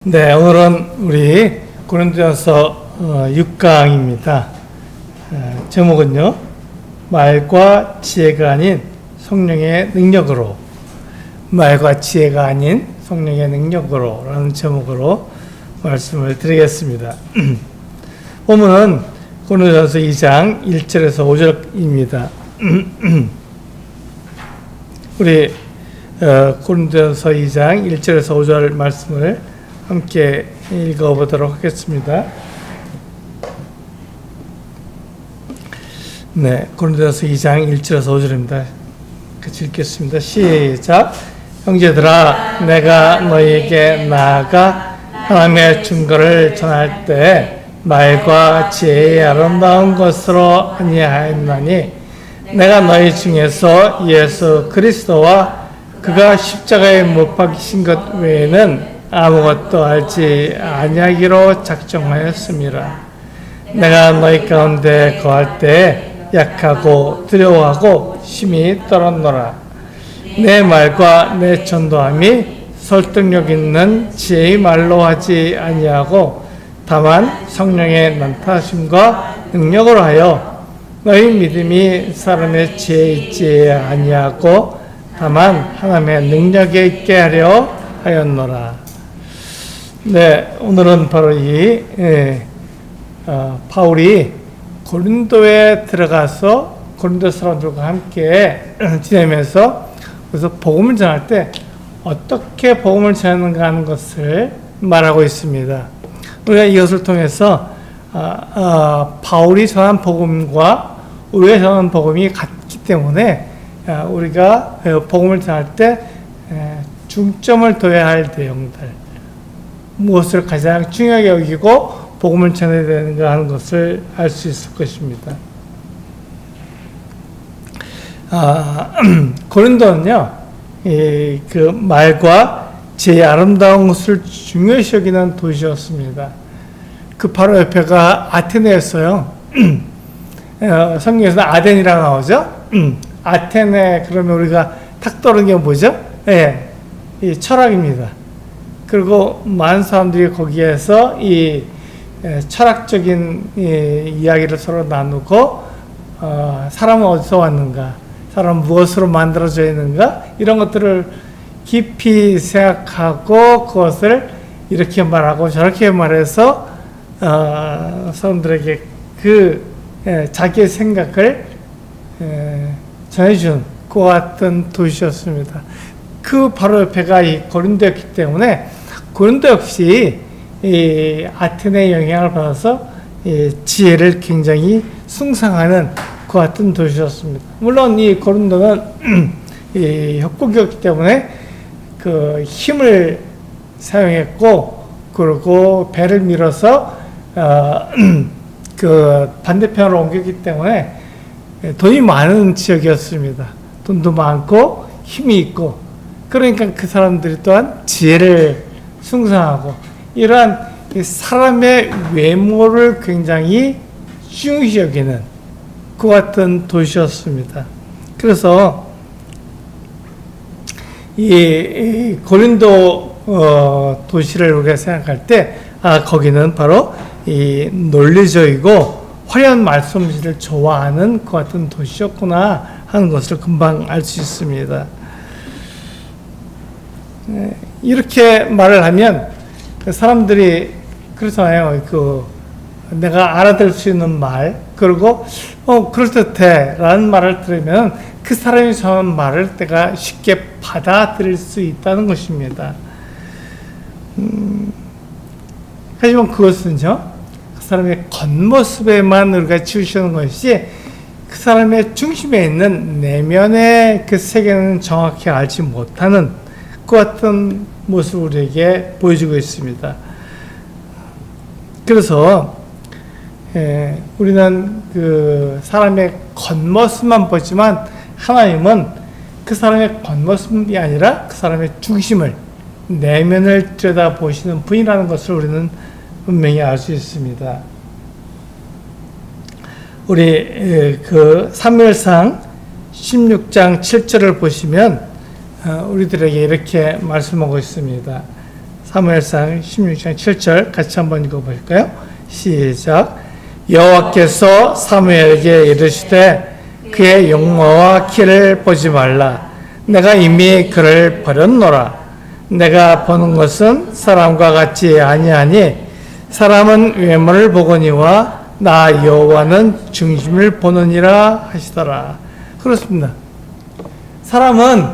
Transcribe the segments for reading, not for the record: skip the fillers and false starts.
네, 오늘은 우리 고린도전서 6강입니다. 제목은요, 말과 지혜가 아닌 성령의 능력으로, 말과 지혜가 아닌 성령의 능력으로 라는 제목으로 말씀을 드리겠습니다. 본문은 고린도전서 2장 1절에서 5절입니다. 우리 고린도전서 2장 1절에서 5절 말씀을 함께 읽어보도록 하겠습니다. 네, 고린도전서 2장 1절에서 5절입니다. 같이 읽겠습니다. 시작. 형제들아, 내가 너희에게 나아가 하나님의 증거를 전할 때 말과 지혜의 아름다운 것으로 아니하였나니 내가 너희 중에서 예수 그리스도와 그가 십자가에 못 박히신 것 외에는 아무것도 알지 아니하기로 작정하였습니다. 내가 너희 가운데 거할 때 약하고 두려워하고 심히 떨었노라. 내 말과 내 전도함이 설득력 있는 지혜의 말로 하지 아니하고 다만 성령의 난타하심과 능력으로 하여 너희 믿음이 사람의 지혜에 있지 아니하고 다만 하나님의 능력에 있게 하려 하였노라. 네, 오늘은 바로 바울이 고린도에 들어가서 고린도 사람들과 함께 지내면서 그래서 복음을 전할 때 어떻게 복음을 전하는가 하는 것을 말하고 있습니다. 우리가 이것을 통해서 바울이 전한 복음과 우리가 전한 복음이 같기 때문에 우리가 복음을 전할 때 중점을 둬야 할 내용들, 무엇을 가장 중요하게 여기고 복음을 전해야 되는가 하는 것을 알 수 있을 것입니다. 고린도는요, 그 말과 지혜의 아름다운 것을 중요시 여기는 도시였습니다. 그 바로 옆에가 아테네였어요. 성경에서 아덴이라고 나오죠? 아테네, 그러면 우리가 탁 떠오르는 게 뭐죠? 네, 이 철학입니다. 그리고 많은 사람들이 거기에서 이 철학적인 이야기를 서로 나누고, 사람은 어디서 왔는가, 사람은 무엇으로 만들어져 있는가, 이런 것들을 깊이 생각하고 그것을 이렇게 말하고 저렇게 말해서 사람들에게 자기의 생각을 전해준 그 같은 도시였습니다. 그 바로 옆에가 이 고린도였기 때문에 고린도 역시 이 아테네의 영향을 받아서 지혜를 굉장히 숭상하는 그 같은 도시였습니다. 물론 이 고린도는 협곡이었기 때문에 그 힘을 사용했고, 그리고 배를 밀어서 그 반대편으로 옮겼기 때문에 돈이 많은 지역이었습니다. 돈도 많고 힘이 있고, 그러니까 그 사람들이 또한 지혜를 숭상하고 이러한 사람의 외모를 굉장히 중요시 여기는 그 같은 도시였습니다. 그래서 이 고린도 도시를 우리가 생각할 때 거기는 바로 이 논리적이고 화려한 말씀을 좋아하는 그 같은 도시였구나 하는 것을 금방 알 수 있습니다. 이렇게 말을 하면 사람들이 그렇잖아요. 내가 알아들을 수 있는 말, 그리고 그럴듯해 라는 말을 들으면 그 사람이 전한 말을 내가 쉽게 받아들일 수 있다는 것입니다. 하지만 그것은요, 그 사람의 겉모습에만 우리가 치우치는 것이 그 사람의 중심에 있는 내면의 그 세계는 정확히 알지 못하는 그 같은 모습을 우리에게 보여주고 있습니다. 그래서 우리는 그 사람의 겉모습만 보지만 하나님은 그 사람의 겉모습이 아니라 그 사람의 중심을, 내면을 들여다보시는 분이라는 것을 우리는 분명히 알 수 있습니다. 우리 그 사무엘상 16장 7절을 보시면 우리들에게 이렇게 말씀하고 있습니다. 사무엘상 16장 7절 같이 한번 읽어볼까요? 시작. 여호와께서 사무엘에게 이르시되 그의 용모와 키를 보지 말라. 내가 이미 그를 버렸노라. 내가 보는 것은 사람과 같지 아니하니 사람은 외모를 보거니와 나 여호와는 중심을 보느니라 하시더라. 그렇습니다. 사람은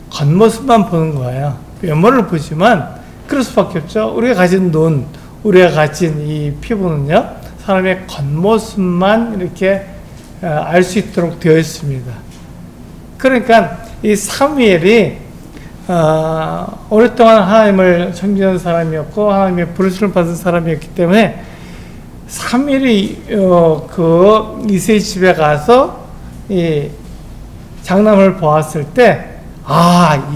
겉모습만 보는 거예요. 외모를 보지만 그럴 수밖에 없죠. 우리가 가진 눈, 우리가 가진 이 피부는요, 사람의 겉모습만 이렇게 알 수 있도록 되어 있습니다. 그러니까 이 사무엘이 오랫동안 하나님을 섬기는 사람이었고 하나님의 부르심을 받은 사람이었기 때문에 사무엘이 그 이새의 집에 가서 이 장남을 보았을 때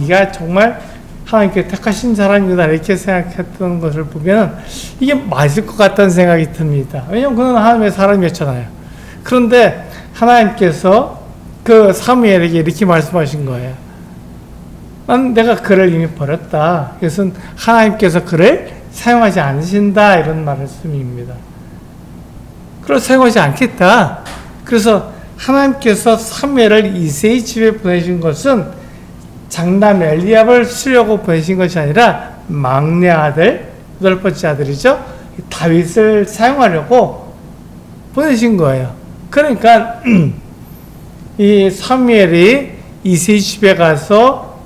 이가 정말 하나님께 택하신 사람이다 이렇게 생각했던 것을 보면 이게 맞을 것 같다는 생각이 듭니다. 왜냐하면 그는 하나님의 사람이었잖아요. 그런데 하나님께서 그 사무엘에게 이렇게 말씀하신 거예요. 내가 그를 이미 버렸다. 그것은 하나님께서 그를 사용하지 않으신다 이런 말씀입니다. 그걸 사용하지 않겠다. 그래서 하나님께서 사무엘을 이새의 집에 보내신 것은 장남 엘리압을 쓰려고 보내신 것이 아니라 막내 아들, 8번째 아들이죠. 다윗을 사용하려고 보내신 거예요. 그러니까 이 사무엘이 이새의 집에 가서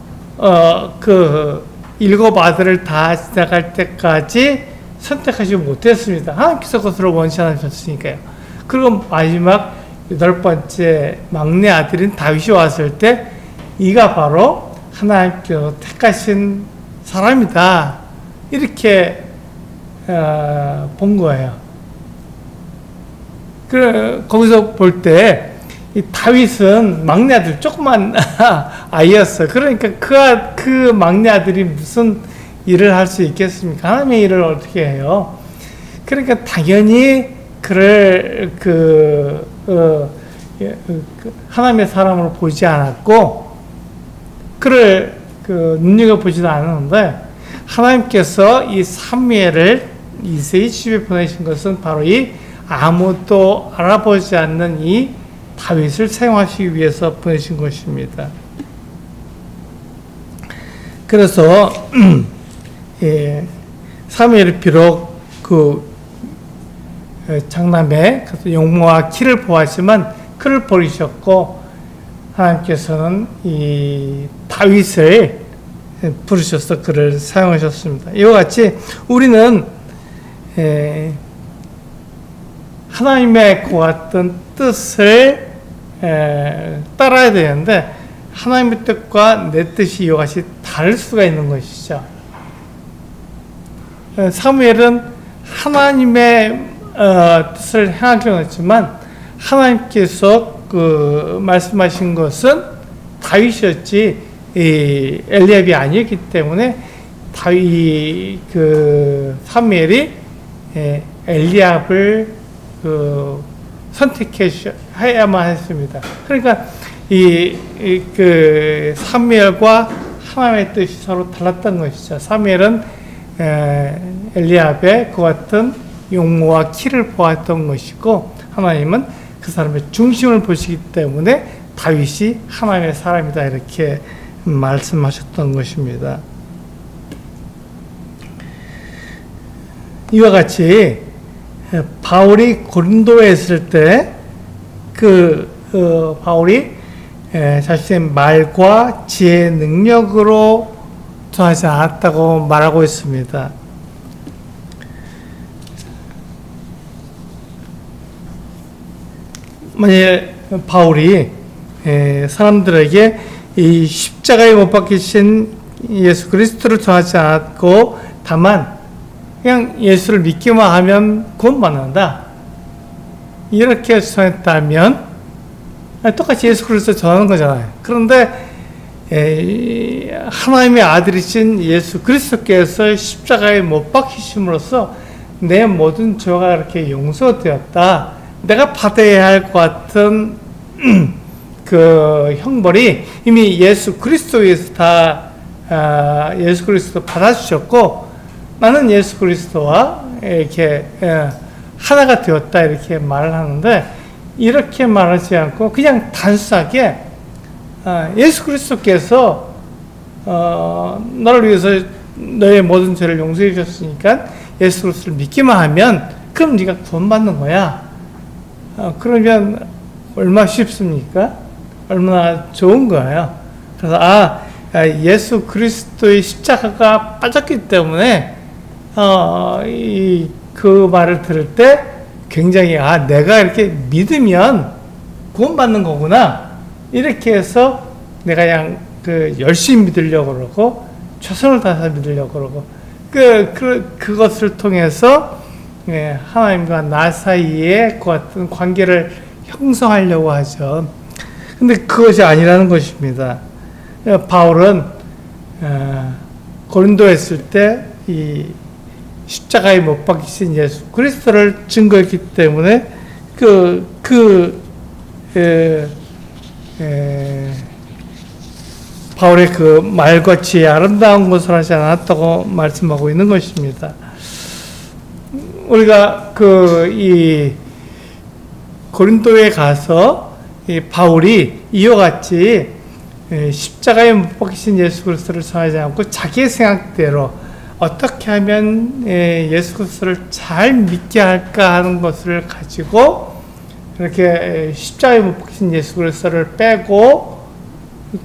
그 7 아들을 다 지나갈 때까지 선택하지 못했습니다. 하나님께서 그것을 원하셨으니까요. 그리고 마지막 8번째 막내 아들인 다윗이 왔을 때 이가 바로 하나님께서 택하신 사람이다. 이렇게 본 거예요. 거기서 볼 때 이 다윗은 막내 아들 조그만 아이였어요. 그러니까 그 막내 아들이 무슨 일을 할 수 있겠습니까? 하나님의 일을 어떻게 해요? 그러니까 당연히 그를 하나님의 사람으로 보지 않았고 그를 눈여겨보지도 않았는데 하나님께서 이 사무엘을 이새의 집에 보내신 것은 바로 이 아무도 알아보지 않는 이 다윗을 사용하시기 위해서 보내신 것입니다. 그래서 사무엘이 비록 그 장남의 용모와 키를 보았지만 그를 버리셨고 하나님께서는 이 다윗을 부르셔서 그를 사용하셨습니다. 이와 같이 우리는 하나님의 그 어떤 뜻을 따라야 되는데 하나님의 뜻과 내 뜻이 이와 같이 다를 수가 있는 것이죠. 사무엘은 하나님의 뜻을 행하기로 했지만 하나님께서 말씀하신 것은 다윗이었지 엘리압이 아니었기 때문에 사무엘이 엘리압을 선택해야만 했습니다. 그러니까 사무엘과 하나님의 뜻이 서로 달랐던 것이죠. 사무엘은 엘리압의 그 같은 용모와 키를 보았던 것이고 하나님은 그 사람의 중심을 보시기 때문에 다윗이 하나님의 사람이다 이렇게 말씀하셨던 것입니다. 이와 같이 바울이 고린도에 있을 때 바울이 자신의 말과 지혜의 능력으로 전하지 않았다고 말하고 있습니다. 만약에 바울이 사람들에게 이 십자가에 못 박히신 예수 그리스도를 전하지 않았고 다만 그냥 예수를 믿기만 하면 구원받는다 이렇게 전했다면 똑같이 예수 그리스도 전하는 거잖아요. 그런데 하나님의 아들이신 예수 그리스도께서 십자가에 못 박히심으로써 내 모든 죄가 이렇게 용서되었다. 내가 받아야 할 것 같은 그 형벌이 이미 예수 그리스도에서 다 예수 그리스도 받아주셨고 나는 예수 그리스도와 이렇게 하나가 되었다 이렇게 말을 하는데, 이렇게 말하지 않고 그냥 단순하게 예수 그리스도께서 너를 위해서 너의 모든 죄를 용서해 주셨으니까 예수 그리스도를 믿기만 하면 그럼 네가 구원받는 거야. 그러면 얼마나 쉽습니까? 얼마나 좋은 거예요. 그래서 예수 그리스도의 십자가가 빠졌기 때문에 그 말을 들을 때 굉장히 내가 이렇게 믿으면 구원받는 거구나 이렇게 해서 내가 그냥 열심히 믿으려고 그러고 최선을 다해서 믿으려고 그러고 그것을 통해서 하나님과 나 사이에 그 같은 관계를 형성하려고 하죠. 근데 그것이 아니라는 것입니다. 바울은 고린도에 있을 때 이 십자가에 못 박히신 예수 그리스도를 증거했기 때문에 바울의 그 말같이 아름다운 것을 하지 않았다고 말씀하고 있는 것입니다. 우리가 이 고린도에 가서 이 바울이 이와 같이 십자가에 못 박히신 예수 그리스도를 전하지 않고 자기의 생각대로 어떻게 하면 예수 그리스도를 잘 믿게 할까 하는 것을 가지고 이렇게 십자가에 못 박히신 예수 그리스도를 빼고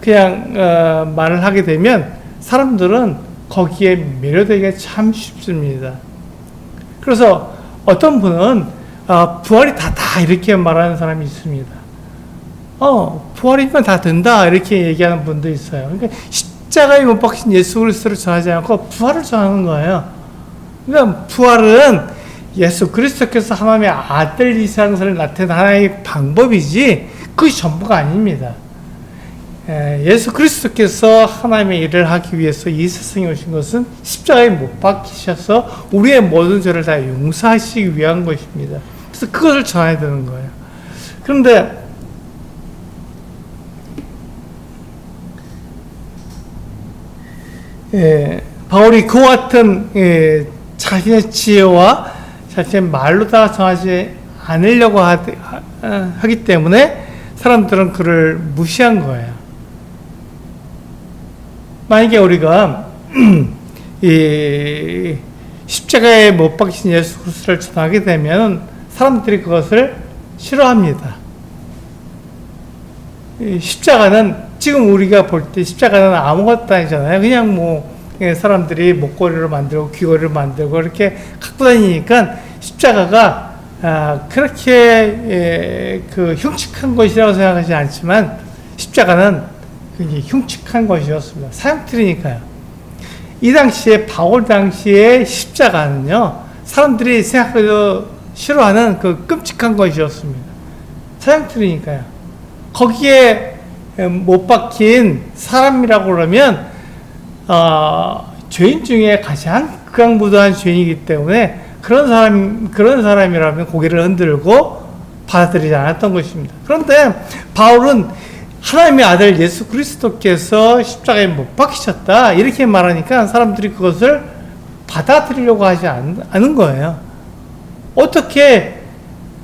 그냥 말을 하게 되면 사람들은 거기에 매료되기가 참 쉽습니다. 그래서 어떤 분은 부활이 다 이렇게 말하는 사람이 있습니다. 부활이면 다 된다 이렇게 얘기하는 분도 있어요. 그러니까 십자가에 못 박힌 예수 그리스도를 전하지 않고 부활을 전하는 거예요. 그러니까 부활은 예수 그리스도께서 하나님의 아들이시라는 것을 나타내는 하나의 방법이지 그것이 전부가 아닙니다. 예수 그리스도께서 하나님의 일을 하기 위해서 이 세상에 오신 것은 십자가에 못 박히셔서 우리의 모든 죄를 다 용서하시기 위한 것입니다. 그래서 그것을 전해야 되는 거예요. 그런데 바울이 그와 같은 자신의 지혜와 자신의 말로 다 전하지 않으려고 하기 때문에 사람들은 그를 무시한 거예요. 만약에 우리가 이 십자가에 못 박히신 예수 그리스도를 전하게 되면 사람들이 그것을 싫어합니다. 십자가는 지금 우리가 볼 때 십자가는 아무것도 아니잖아요. 그냥 사람들이 목걸이를 만들고 귀걸이를 만들고 이렇게 갖고 다니니까 십자가가 그렇게 흉측한 것이라고 생각하지 않지만 십자가는 굉장히 흉측한 것이었습니다. 사형틀이니까요. 이 당시에 바울 당시에 십자가는요 사람들이 생각해도 싫어하는 그 끔찍한 것이었습니다. 사형틀이니까요. 거기에 못 박힌 사람이라고 그러면 죄인 중에 가장 극악무도한 죄인이기 때문에 그런 사람이라면 고개를 흔들고 받아들이지 않았던 것입니다. 그런데 바울은 하나님의 아들 예수 그리스도께서 십자가에 못 박히셨다 이렇게 말하니까 사람들이 그것을 받아들이려고 하지 않은 거예요. 어떻게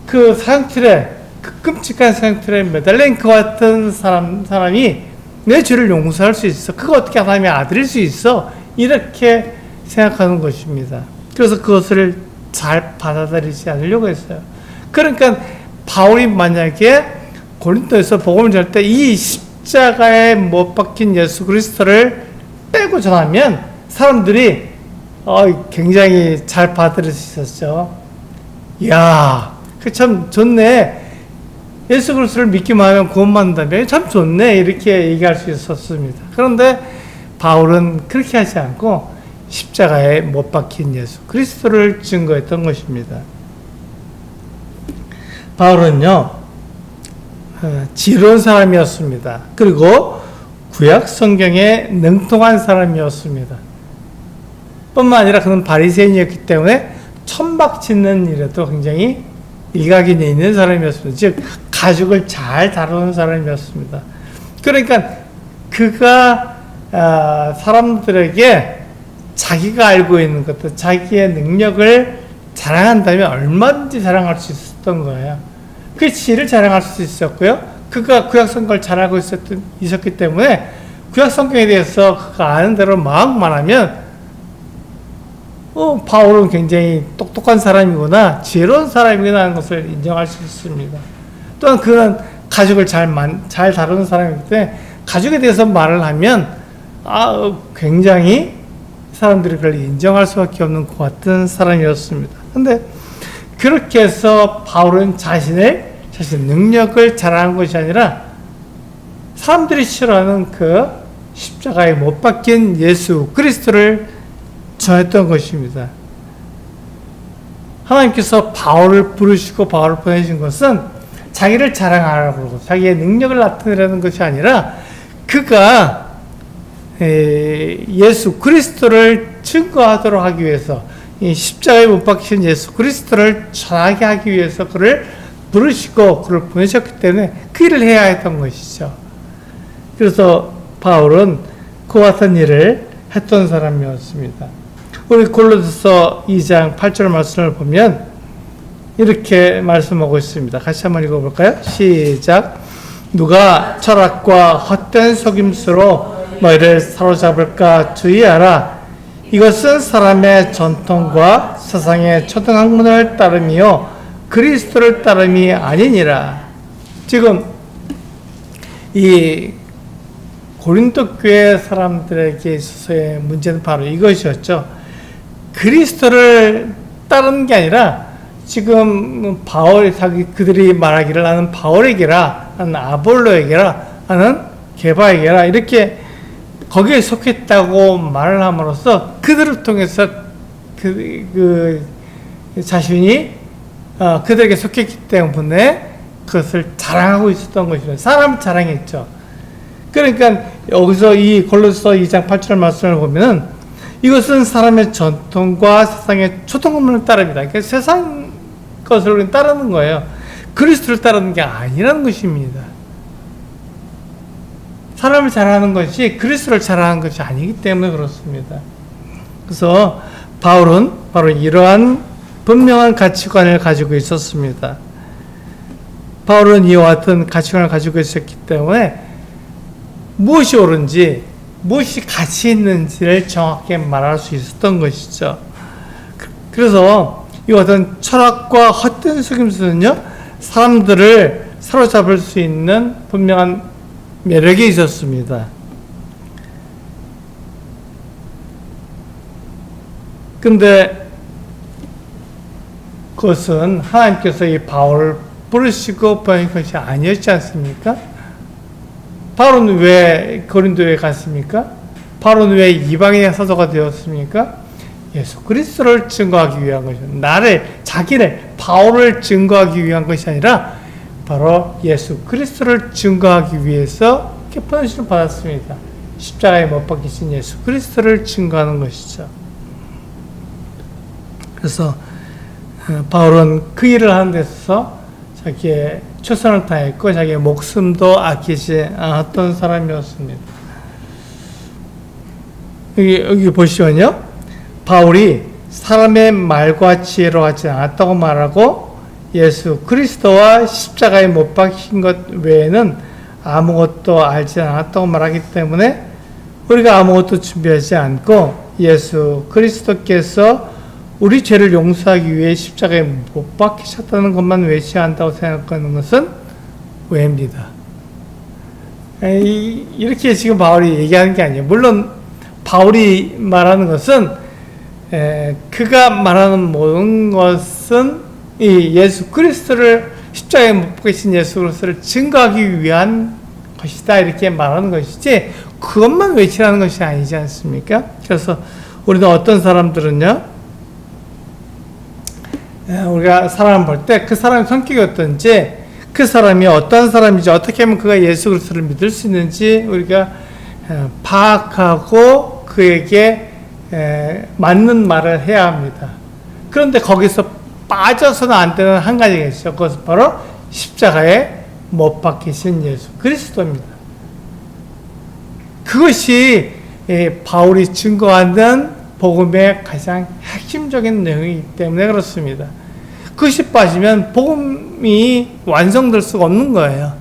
그 사형틀에 그 끔찍한 사형틀에 매달린 그 같은 사람이 내 죄를 용서할 수 있어? 그거 어떻게 하나님의 아들일 수 있어? 이렇게 생각하는 것입니다. 그래서 그것을 잘 받아들이지 않으려고 했어요. 그러니까 바울이 만약에 고린도에서 복음을 전할 때 이 십자가에 못 박힌 예수 그리스도를 빼고 전하면 사람들이 굉장히 잘 받아들일 수 있었죠. 이야, 그 참 좋네. 예수 그리스도를 믿기만 하면 구원받는다면 참 좋네. 이렇게 얘기할 수 있었습니다. 그런데 바울은 그렇게 하지 않고 십자가에 못 박힌 예수 그리스도를 증거했던 것입니다. 바울은요, 지혜로운 사람이었습니다. 그리고 구약 성경에 능통한 사람이었습니다. 뿐만 아니라 그는 바리새인이었기 때문에 천박 짓는 일에도 굉장히 일각이 있는 사람이었습니다. 즉 가죽을 잘 다루는 사람이었습니다. 그러니까 그가 사람들에게 자기가 알고 있는 것들, 자기의 능력을 자랑한다면 얼마든지 자랑할 수 있었던 거예요. 그 지혜를 자랑할 수 있었고요. 그가 구약성경을 잘 알고 있었기 때문에 구약성경에 대해서 그가 아는 대로 마음만 하면 바울은 굉장히 똑똑한 사람이구나, 지혜로운 사람이구나 하는 것을 인정할 수 있습니다. 또한 그는 가족을 잘 다루는 사람이기 때문에 가족에 대해서 말을 하면 굉장히 사람들이 그걸 인정할 수밖에 없는 것 같은 사람이었습니다. 근데 그렇게 해서 바울은 자신의 능력을 자랑한 것이 아니라 사람들이 싫어하는 그 십자가에 못 박힌 예수 그리스도를 전했던 것입니다. 하나님께서 바울을 부르시고 바울을 보내신 것은 자기를 자랑하라고 그러고 자기의 능력을 나타내라는 것이 아니라 그가 예수 그리스도를 증거하도록 하기 위해서, 이 십자가에 못 박히신 예수 그리스도를 전하게 하기 위해서 그를 부르시고 그를 보내셨기 때문에 그 일을 해야 했던 것이죠. 그래서 바울은 그와 같은 일을 했던 사람이었습니다. 우리 골로새서 2장 8절 말씀을 보면 이렇게 말씀하고 있습니다. 같이 한번 읽어볼까요? 시작. 누가 철학과 헛된 속임수로 너희를 사로잡을까 주의하라. 이것은 사람의 전통과 세상의 초등학문을 따름이요 그리스도를 따름이 아니니라. 지금 이 고린도 교회 사람들에게 있어서의 문제는 바로 이것이었죠. 그리스도를 따르는 게 아니라 지금 그들이 말하기를 나는 바울에게라, 나는 아볼로에게라, 나는 게바에게라 이렇게 거기에 속했다고 말을 함으로써 그들을 통해서 자신이 그들에게 속했기 때문에 그것을 자랑하고 있었던 것이죠. 사람 자랑했죠. 그러니까 여기서 이 골로새서 2장 8절 말씀을 보면은 이것은 사람의 전통과 세상의 초등학문을 따릅니다. 그러니까 세상 것을 우리는 따르는 거예요. 그리스도를 따르는 게 아니라는 것입니다. 사람을 자랑하는 것이 그리스도를 자랑하는 것이 아니기 때문에 그렇습니다. 그래서 바울은 바로 이러한 분명한 가치관을 가지고 있었습니다. 바울은 이와 같은 가치관을 가지고 있었기 때문에 무엇이 옳은지 무엇이 가치 있는지를 정확히 말할 수 있었던 것이죠. 그래서 이와 같은 철학과 헛된 속임수는요, 사람들을 사로잡을 수 있는 분명한 매력이 있었습니다. 근데 그것은 하나님께서 이 바울을 부르시고 보낸 것이 아니었지 않습니까? 바울은 왜 고린도에 갔습니까? 바울은 왜 이방인의 사도가 되었습니까? 예수 그리스도를 증거하기 위한 것이죠. 자기를, 바울을 증거하기 위한 것이 아니라 바로 예수 그리스도를 증거하기 위해서 보내심을 받았습니다. 십자가에 못 박히신 예수 그리스도를 증거하는 것이죠. 그래서 바울은 그 일을 하는 데 있어서 자기의 최선을 다했고 자기의 목숨도 아끼지 않았던 사람이었습니다. 여기 보시면요, 바울이 사람의 말과 지혜로 하지 않았다고 말하고 예수 그리스도와 십자가에 못 박힌 것 외에는 아무것도 알지 않았다고 말하기 때문에 우리가 아무것도 준비하지 않고 예수 그리스도께서 우리 죄를 용서하기 위해 십자가에 못 박히셨다는 것만 외치한다고 생각하는 것은 오해입니다. 이렇게 지금 바울이 얘기하는 게 아니에요. 물론 바울이 말하는 것은 그가 말하는 모든 것은 이 예수 그리스도를 십자가에 못 박히신 예수 그리스도를 증거하기 위한 것이다 이렇게 말하는 것이지 그것만 외치라는 것이 아니지 않습니까? 그래서 우리는 어떤 사람들은요, 우리가 사람을 볼 때 그 사람의 성격이 어떤지, 그 사람이 어떤 사람인지, 어떻게 하면 그가 예수 그리스도를 믿을 수 있는지 우리가 파악하고 그에게 맞는 말을 해야 합니다. 그런데 거기서 빠져서는 안 되는 한 가지가 있어요. 그것은 바로 십자가에 못 박히신 예수 그리스도입니다. 그것이 바울이 증거하는 복음의 가장 핵심적인 내용이기 때문에 그렇습니다. 그것이 빠지면 복음이 완성될 수가 없는 거예요.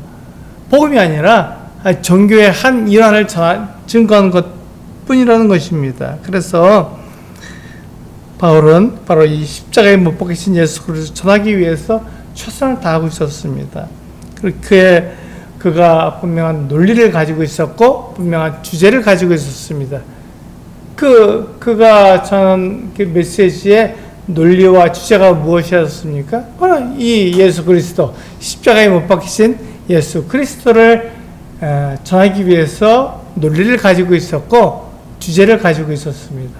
복음이 아니라 종교의 한 일환을 증거하는 것 뿐이라는 것입니다. 그래서 바울은 바로 이 십자가에 못 박히신 예수 그리스도를 전하기 위해서 최선을 다하고 있었습니다. 그가 분명한 논리를 가지고 있었고 분명한 주제를 가지고 있었습니다. 그가 전한 그 메시지의 논리와 주제가 무엇이었습니까? 바로 이 예수 그리스도, 십자가에 못 박히신 예수 그리스도를 전하기 위해서 논리를 가지고 있었고 주제를 가지고 있었습니다.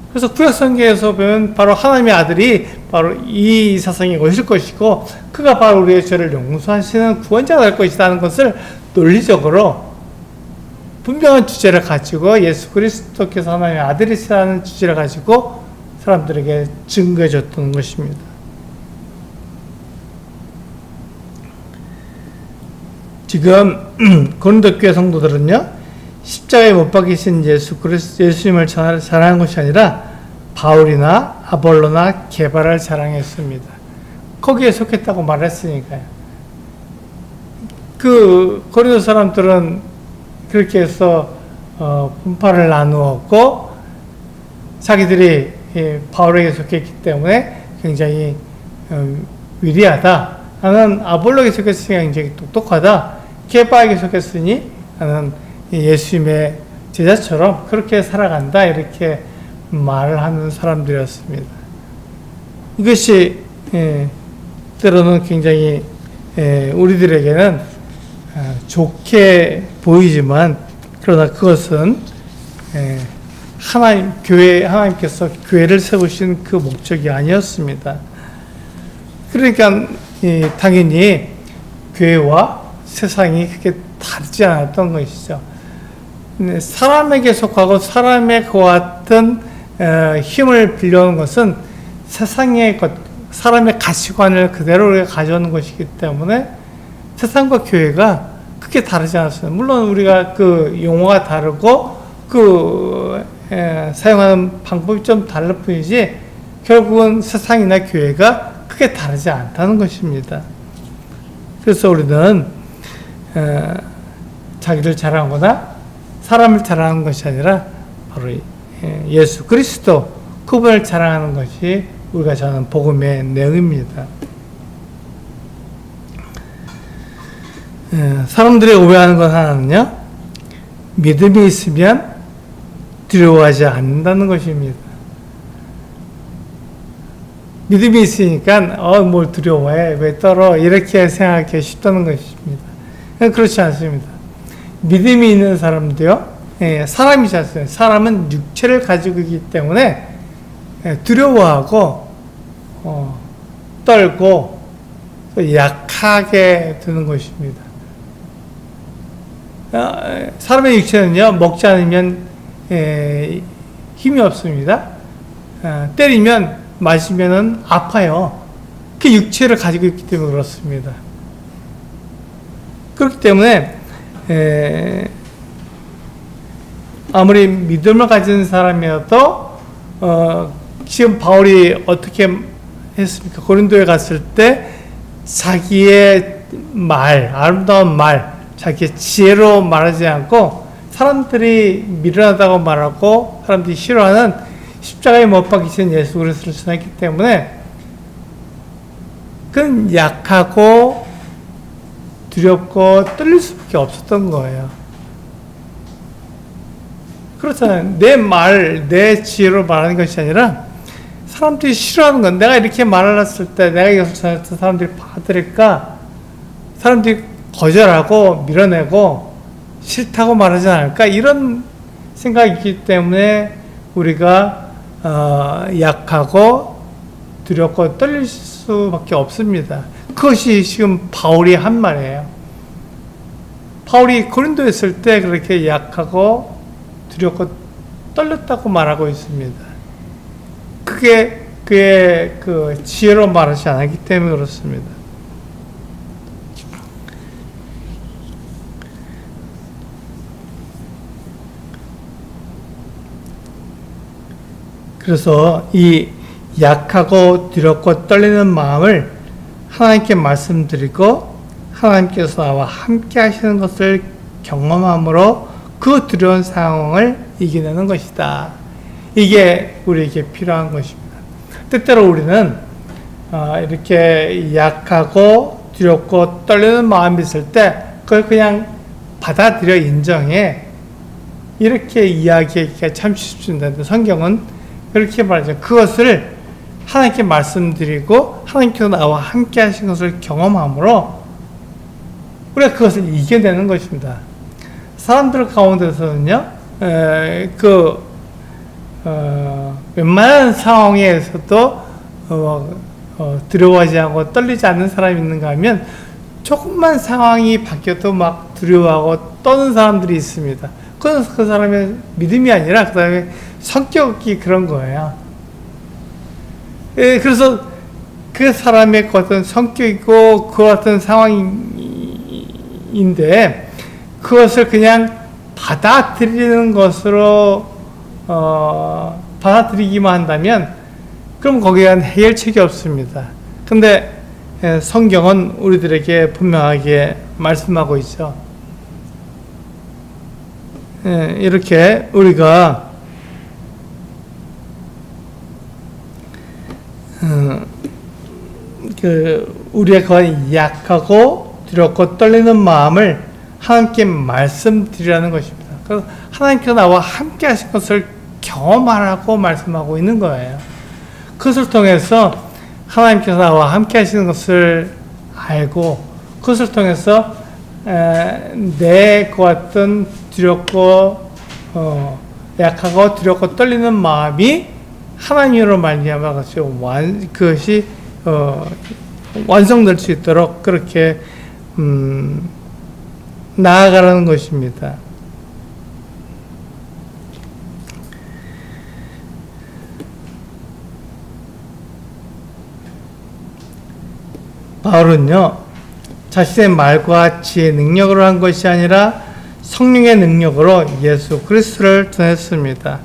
그래서 구약성경에서 보면 바로 하나님의 아들이 바로 이 세상에 오실 것이고 그가 바로 우리의 죄를 용서하시는 구원자가 될 것이라는 것을 논리적으로 분명한 주제를 가지고 예수 그리스도께서 하나님의 아들이시라는 주제를 가지고 사람들에게 증거해 줬던 것입니다. 지금 고린도 교회 성도들은요, 십자가에 못 박히신 예수님을 자랑한 것이 아니라 바울이나 아볼로나 게바를 자랑했습니다. 거기에 속했다고 말했으니까요. 그 고린도 사람들은 그렇게 해서 분파를 나누었고 자기들이 바울에게 속했기 때문에 굉장히 위대하다. 나는 아볼로에게 속했으니 굉장히 똑똑하다. 게바에게 속했으니 나는 예수님의 제자처럼 그렇게 살아간다. 이렇게 말을 하는 사람들이었습니다. 이것이 때로는 굉장히 우리들에게는 좋게 보이지만 그러나 그것은 하나님께서 교회를 세우신 그 목적이 아니었습니다. 그러니까 당연히 교회와 세상이 그렇게 다르지 않았던 것이죠. 사람에게 속하고 사람의 그와 같은 힘을 빌려오는 것은 세상의 것, 사람의 가치관을 그대로 가져오는 것이기 때문에 세상과 교회가 크게 다르지 않았어요. 물론 우리가 그 용어가 다르고 사용하는 방법이 좀 다를 뿐이지 결국은 세상이나 교회가 크게 다르지 않다는 것입니다. 그래서 우리는 자기를 자랑하거나 사람을 자랑하는 것이 아니라 바로 예수 그리스도 그분을 자랑하는 것이 우리가 전하는 복음의 내용입니다. 사람들이 오해하는 것 하나는요, 믿음이 있으면 두려워하지 않는다는 것입니다. 믿음이 있으니까 뭘 두려워해, 왜 떨어, 이렇게 생각하기 쉽다는 것입니다. 그렇지 않습니다. 믿음이 있는 사람도요, 사람이지 않습니다. 사람은 육체를 가지고 있기 때문에 두려워하고 떨고 약하게 되는 것입니다. 사람의 육체는요, 먹지 않으면 힘이 없습니다. 때리면 마시면은 아파요. 그 육체를 가지고 있기 때문에 그렇습니다. 그렇기 때문에 아무리 믿음을 가진 사람이어도 지금 바울이 어떻게 했습니까? 고린도에 갔을 때 자기의 말, 아름다운 말, 자기의 지혜로 말하지 않고 사람들이 미련하다고 말하고 사람들이 싫어하는 십자가에 못 박히신 예수 그리스도를 전했기 때문에 그건 약하고 두렵고 떨릴 수밖에 없었던 거예요. 그렇잖아요. 내 말, 내 지혜로 말하는 것이 아니라 사람들이 싫어하는 건 내가 이렇게 말을 했을 때 내가 이것을 전했을 때 사람들이 받아들일까? 사람들이 거절하고 밀어내고 싫다고 말하지 않을까? 이런 생각이 있기 때문에 우리가 약하고 두렵고 떨릴 수밖에 없습니다. 그것이 지금 바울이 한 말이에요. 바울이 고린도에 있을 때 그렇게 약하고 두렵고 떨렸다고 말하고 있습니다. 그게 그의 그 지혜로 말하지 않았기 때문에 그렇습니다. 그래서 이 약하고 두렵고 떨리는 마음을 하나님께 말씀드리고 하나님께서 나와 함께 하시는 것을 경험함으로 그 두려운 상황을 이겨내는 것이다. 이게 우리에게 필요한 것입니다. 때때로 우리는 이렇게 약하고 두렵고 떨리는 마음이 있을 때 그걸 그냥 받아들여 인정해 이렇게 이야기하기가 참 쉽습니다. 성경은 그렇게 말하죠. 그것을 하나님께 말씀드리고 하나님께서 나와 함께 하신 것을 경험함으로 우리가 그것을 이겨내는 것입니다. 사람들 가운데서는요, 웬만한 상황에서도 두려워하지 않고 떨리지 않는 사람이 있는가 하면 조금만 상황이 바뀌어도 막 두려워하고 떠는 사람들이 있습니다. 그건 그 사람의 믿음이 아니라 그 사람의 성격이 그런 거예요. 그래서 그 사람의 그 어떤 성격이고 그 어떤 상황인데 그것을 그냥 받아들이는 것으로 받아들이기만 한다면 그럼 거기에 대한 해결책이 없습니다. 근데 성경은 우리들에게 분명하게 말씀하고 있죠. 이렇게 우리가 우리의 그 약하고 두렵고 떨리는 마음을 하나님께 말씀드리라는 것입니다. 그래서 하나님께서 나와 함께 하신 것을 경험하라고 말씀하고 있는 거예요. 그것을 통해서 하나님께서 나와 함께 하시는 것을 알고 그것을 통해서 내 그 어떤 두렵고 약하고 두렵고 떨리는 마음이 하나님으로 말미암아 그것이 완성될 수 있도록 그렇게 나아가라는 것입니다. 바울은요, 자신의 말과 지혜의 능력으로 한 것이 아니라 성령의 능력으로 예수 그리스도를 전했습니다.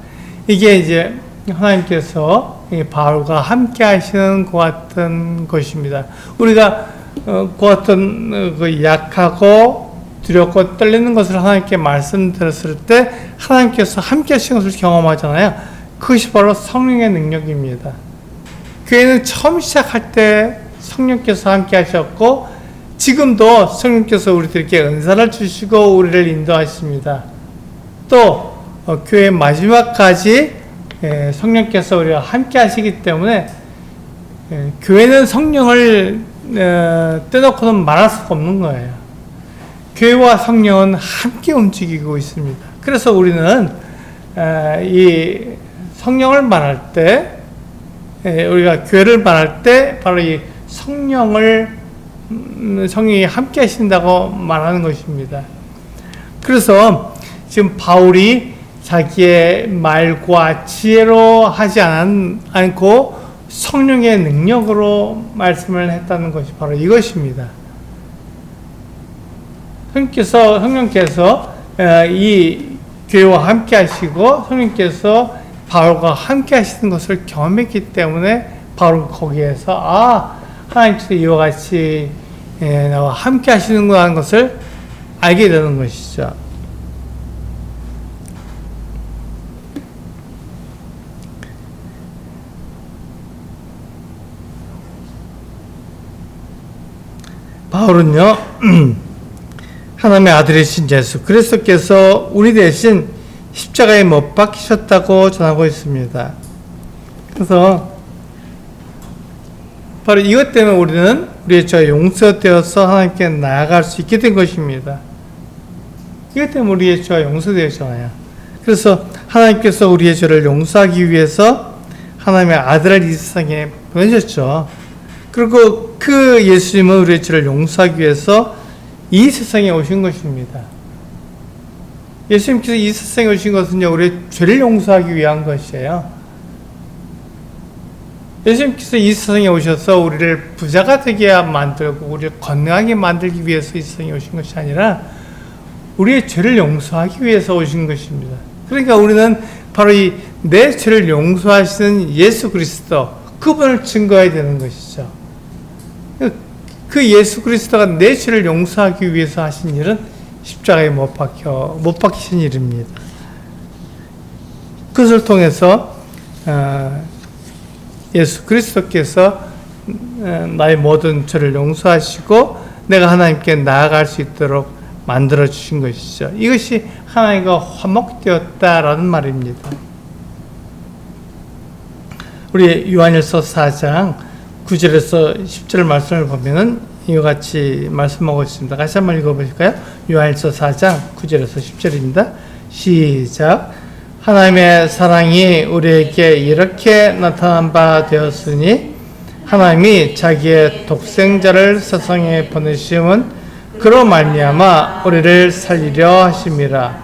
이게 이제 하나님께서 바울과 함께 하시는 것 같은 것입니다. 우리가 그 어떤 약하고 두렵고 떨리는 것을 하나님께 말씀드렸을 때 하나님께서 함께 하시는 것을 경험하잖아요. 그것이 바로 성령의 능력입니다. 교회는 처음 시작할 때 성령께서 함께 하셨고 지금도 성령께서 우리들에게 은사를 주시고 우리를 인도하십니다. 또 교회 마지막까지 성령께서 우리와 함께 하시기 때문에 교회는 성령을 떼놓고는 말할 수가 없는 거예요. 교회와 성령은 함께 움직이고 있습니다. 그래서 우리는 이 성령을 말할 때 우리가 교회를 말할 때 바로 이 성령이 함께 하신다고 말하는 것입니다. 그래서 지금 바울이 자기의 말과 지혜로 하지 않고 성령의 능력으로 말씀을 했다는 것이 바로 이것입니다. 성령께서 이 교회와 함께 하시고 성령께서 바울과 함께 하시는 것을 경험했기 때문에 바울은 거기에서 하나님께서 이와 같이 나와 함께 하시는구나 하는 것을 알게 되는 것이죠. 바울은요, 하나님의 아들이신 예수 그리스도께서 우리 대신 십자가에 못 박히셨다고 전하고 있습니다. 그래서 바로 이것 때문에 우리는 우리의 죄가 용서되어서 하나님께 나아갈 수 있게 된 것입니다. 이것 때문에 우리의 죄가 용서되었잖아요. 그래서 하나님께서 우리의 죄를 용서하기 위해서 하나님의 아들을 이 세상에 보내셨죠. 그리고 그 예수님은 우리의 죄를 용서하기 위해서 이 세상에 오신 것입니다. 예수님께서 이 세상에 오신 것은요, 우리의 죄를 용서하기 위한 것이에요. 예수님께서 이 세상에 오셔서 우리를 부자가 되게 만들고 우리를 건강하게 만들기 위해서 이 세상에 오신 것이 아니라 우리의 죄를 용서하기 위해서 오신 것입니다. 그러니까 우리는 바로 이 내 죄를 용서하시는 예수 그리스도, 그분을 증거해야 되는 것이죠. 그 예수 그리스도가 내 죄를 용서하기 위해서 하신 일은 십자가에 못 박히신 일입니다. 그것을 통해서 예수 그리스도께서 나의 모든 죄를 용서하시고 내가 하나님께 나아갈 수 있도록 만들어 주신 것이죠. 이것이 하나님과 화목되었다라는 말입니다. 우리 요한일서 4장 9절에서 10절 말씀을 보면은 이와 같이 말씀하고 있습니다. 같이 한번 읽어보실까요? 요한일서 4장 9절에서 10절입니다. 시작. 하나님의 사랑이 우리에게 이렇게 나타난 바 되었으니 하나님이 자기의 독생자를 세상에 보내심은 그로 말미암아 우리를 살리려 하심이라.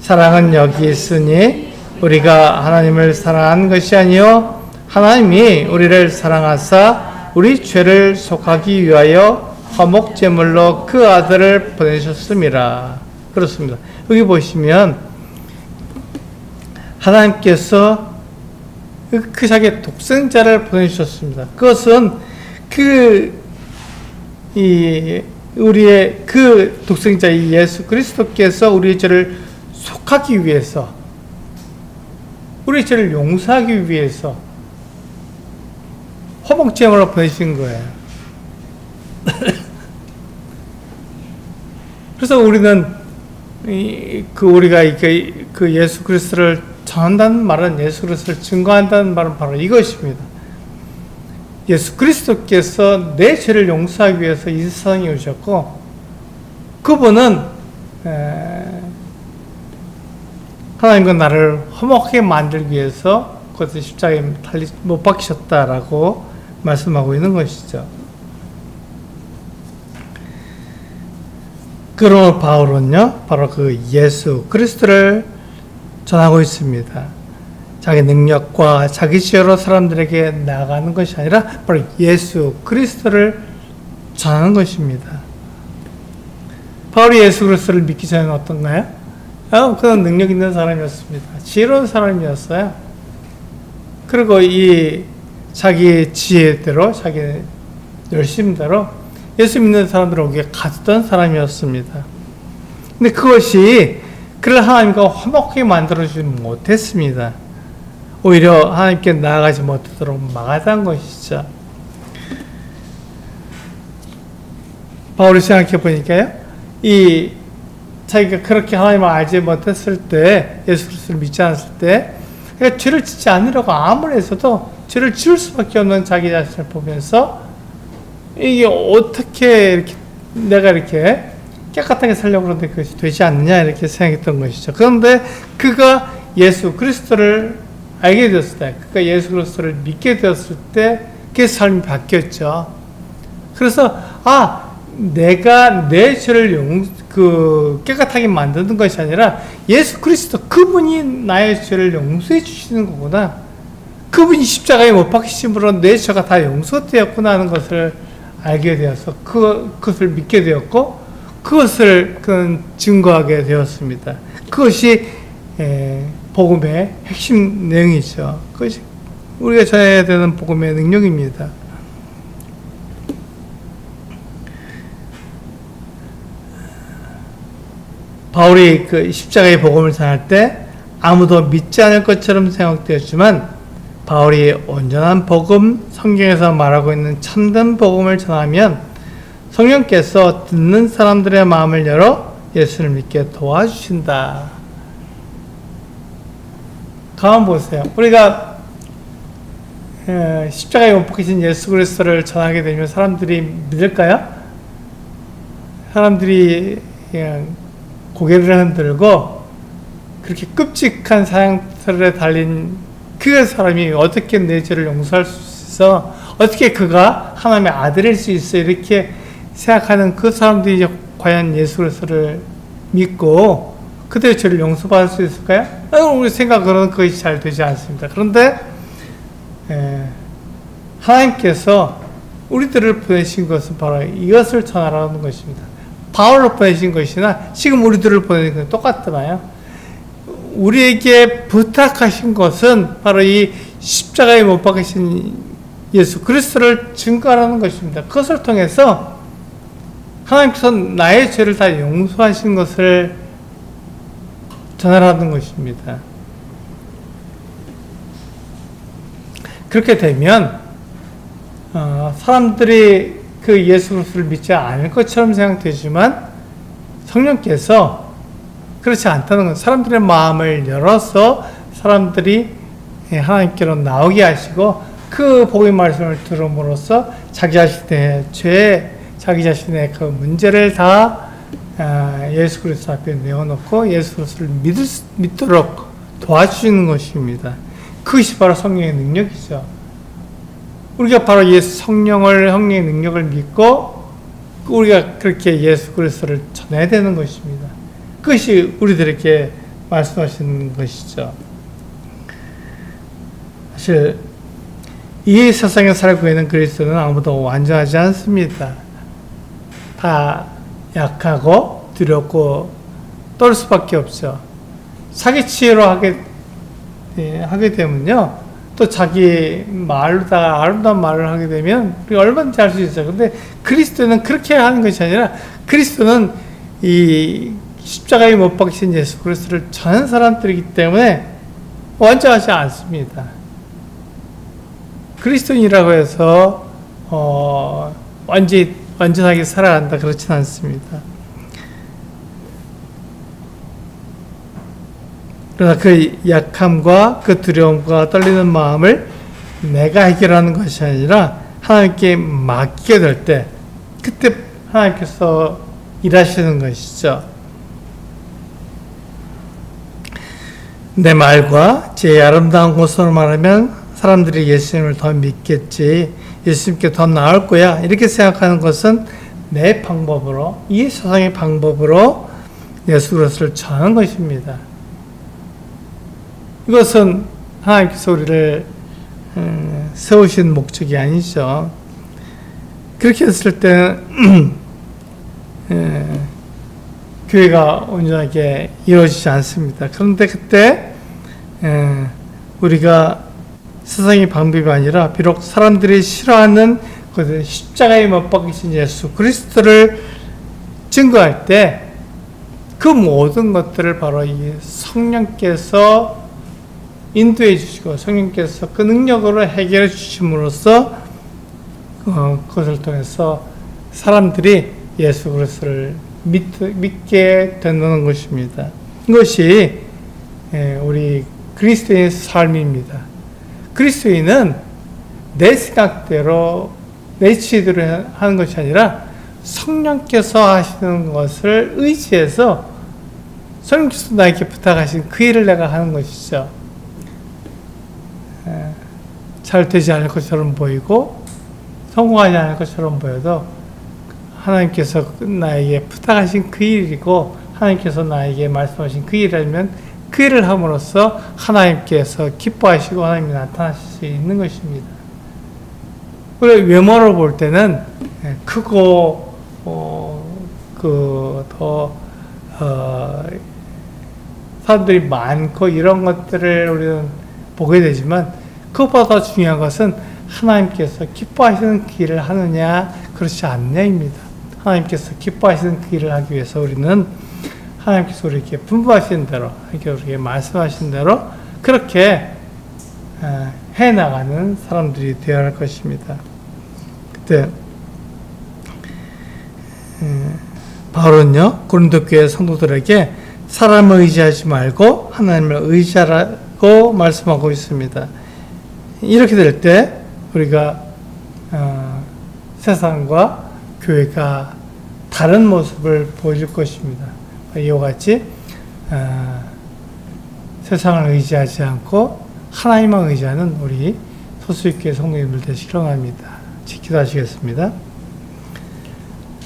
사랑은 여기 있으니 우리가 하나님을 사랑한 것이 아니요 하나님이 우리를 사랑하사 우리 죄를 속하기 위하여 화목제물로 그 아들을 보내셨음이라. 그렇습니다. 여기 보시면 하나님께서 그 자기의 독생자를 보내주셨습니다. 그것은 우리의 그 독생자 예수 그리스도께서 우리의 죄를 속하기 위해서, 우리의 죄를 용서하기 위해서 화목제물로 보내신 거예요. 그래서 우리는 우리가 그 예수 그리스도를 전한다는 말은, 예수 그리스도를 증거한다는 말은 바로 이것입니다. 예수 그리스도께서 내 죄를 용서하기 위해서 이 세상에 오셨고, 그분은 하나님과 나를 화목하게 만들기 위해서 그것을 십자가에 못 박히셨다라고 말씀하고 있는 것이죠. 그러므로 바울은요, 바로 그 예수 그리스도를 전하고 있습니다. 자기 능력과 자기 지혜로 사람들에게 나아가는 것이 아니라 바로 예수 그리스도를 전하는 것입니다. 바울이 예수 그리스도를 믿기 전에는 어떤가요? 그는 능력 있는 사람이었습니다. 지혜로운 사람이었어요. 그리고 자기 지혜대로, 자기 열심대로 예수 믿는 사람들을 오게 가두던 사람이었습니다. 근데 그것이 그를 하나님과 화목하게 만들어주지 못했습니다. 오히려 하나님께 나아가지 못하도록 막았다는 것이죠. 바울이 생각해 보니까요, 자기가 그렇게 하나님을 알지 못했을 때, 예수 그리스도를 믿지 않았을 때, 그러니까 죄를 짓지 않으려고 아무리 했어도 죄를 지을 수밖에 없는 자기 자신을 보면서 이게 어떻게 내가 이렇게 깨끗하게 살려고 그러는데 그것이 되지 않느냐 이렇게 생각했던 것이죠. 그런데 그가 예수 그리스도를 알게 되었을 때, 그가 예수 그리스도를 믿게 되었을 때 그 삶이 바뀌었죠. 그래서 내가 내 죄를 깨끗하게 만드는 것이 아니라 예수 그리스도 그분이 나의 죄를 용서해 주시는 거구나. 그분이 십자가에 못 박히심으로 내 죄가 다 용서되었구나 하는 것을 알게 되어서 그것을 믿게 되었고 그것을 증거하게 되었습니다. 그것이 복음의 핵심 내용이죠. 그것이 우리가 전해야 되는 복음의 능력입니다. 바울이 그 십자가의 복음을 전할 때 아무도 믿지 않을 것처럼 생각되었지만 바울이 온전한 복음, 성경에서 말하고 있는 참된 복음을 전하면 성령께서 듣는 사람들의 마음을 열어 예수를 믿게 도와주신다. 가만 보세요. 우리가 십자가에 못 박히신 예수 그리스도를 전하게 되면 사람들이 믿을까요? 사람들이 그냥 고개를 흔들고 그렇게 끔찍한 사형틀에 달린 그 사람이 어떻게 내 죄를 용서할 수 있어? 어떻게 그가 하나님의 아들일 수 있어? 이렇게 생각하는 그 사람들이 과연 예수 그리스도를 믿고 그들의 죄를 용서받을 수 있을까요? 우리 생각으로는 그것이 잘 되지 않습니다. 그런데 하나님께서 우리들을 보내신 것은 바로 이것을 전하라는 것입니다. 바울로 보내신 것이나 지금 우리들을 보내는 것은 똑같잖아요. 우리에게 부탁하신 것은 바로 이 십자가에 못 박히신 예수 그리스도를 증거하는 것입니다. 그것을 통해서 하나님께서 나의 죄를 다 용서하신 것을 전하라는 것입니다. 그렇게 되면 사람들이 그 예수 그리스도를 믿지 않을 것처럼 생각되지만 성령께서 그렇지 않다는 건 사람들의 마음을 열어서 사람들이 하나님께로 나오게 하시고 그 복음의 말씀을 들음으로써 자기 자신의 죄, 자기 자신의 그 문제를 다 예수 그리스도 앞에 내어놓고 예수 그리스도를 믿도록 도와주시는 것입니다. 그것이 바로 성령의 능력이죠. 우리가 바로 성령의 능력을 믿고 우리가 그렇게 예수 그리스도를 전해야 되는 것입니다. 그것이 우리들에게 말씀하시는 것이죠. 사실 이 세상에 살고 있는 그리스도는 아무도 완전하지 않습니다. 다 약하고 두렵고 떨 수밖에 없죠. 사기치로 하게 되면요. 또 자기 말로다가 아름다운 말을 하게 되면 우리가 얼마든지 할 수 있어요. 근데 그리스도는 그렇게 하는 것이 아니라 그리스도는 이 십자가에 못 박히신 예수 그리스도를 전한 사람들이기 때문에 완전하지 않습니다. 그리스도인이라고 해서 완전하게 살아간다 그렇지는 않습니다. 그러나 그 약함과 그 두려움과 떨리는 마음을 내가 해결하는 것이 아니라 하나님께 맡기게 될 때 그때 하나님께서 일하시는 것이죠. 내 말과 제 아름다운 고소를 말하면 사람들이 예수님을 더 믿겠지, 예수님께 더 나을 거야 이렇게 생각하는 것은 내 방법으로, 이 세상의 방법으로 예수 그리스도를 전하는 것입니다. 이것은 하나님께서 우리를 세우신 목적이 아니죠. 그렇게 했을 때는 교회가 온전하게 이루어지지 않습니다. 그런데 그때 우리가 세상의 방법이 아니라 비록 사람들이 싫어하는 그 십자가에 못 박히신 예수 그리스도를 증거할 때 그 모든 것들을 바로 이 성령께서 인도해 주시고 성령께서 그 능력으로 해결해 주심으로써 그것을 통해서 사람들이 예수 그리스도를 믿게 되는 것입니다. 이것이 우리 그리스도인의 삶입니다. 그리스도인은 내 생각대로 내 취대로 하는 것이 아니라 성령께서 하시는 것을 의지해서 성령께서 나에게 부탁하신 그 일을 내가 하는 것이죠. 잘 되지 않을 것처럼 보이고 성공하지 않을 것처럼 보여도 하나님께서 나에게 부탁하신 그 일이고 하나님께서 나에게 말씀하신 그 일이라면 그 일을 함으로써 하나님께서 기뻐하시고 하나님이 나타나실 수 있는 것입니다. 그래 외모를 볼 때는 크고 사람들이 많고 이런 것들을 우리는 보게 되지만 그것보다 더 중요한 것은 하나님께서 기뻐하시는 그 일을 하느냐 그렇지 않느냐입니다. 하나님께서 기뻐하시는 그 일을 하기 위해서 우리는 하나님께서 우리에게 분부하신 대로 이렇게 우리에게 말씀하신 대로 그렇게 해나가는 사람들이 되어야 할 것입니다. 그때 바울은요 고린도 교회 성도들에게 사람을 의지하지 말고 하나님을 의지하라고 말씀하고 있습니다. 이렇게 될 때 우리가 세상과 교회가 다른 모습을 보여줄 것입니다. 이와 같이 세상을 의지하지 않고 하나님만 의지하는 우리 소수교회 성도님들 되시기 바랍니다. 기도하시겠습니다.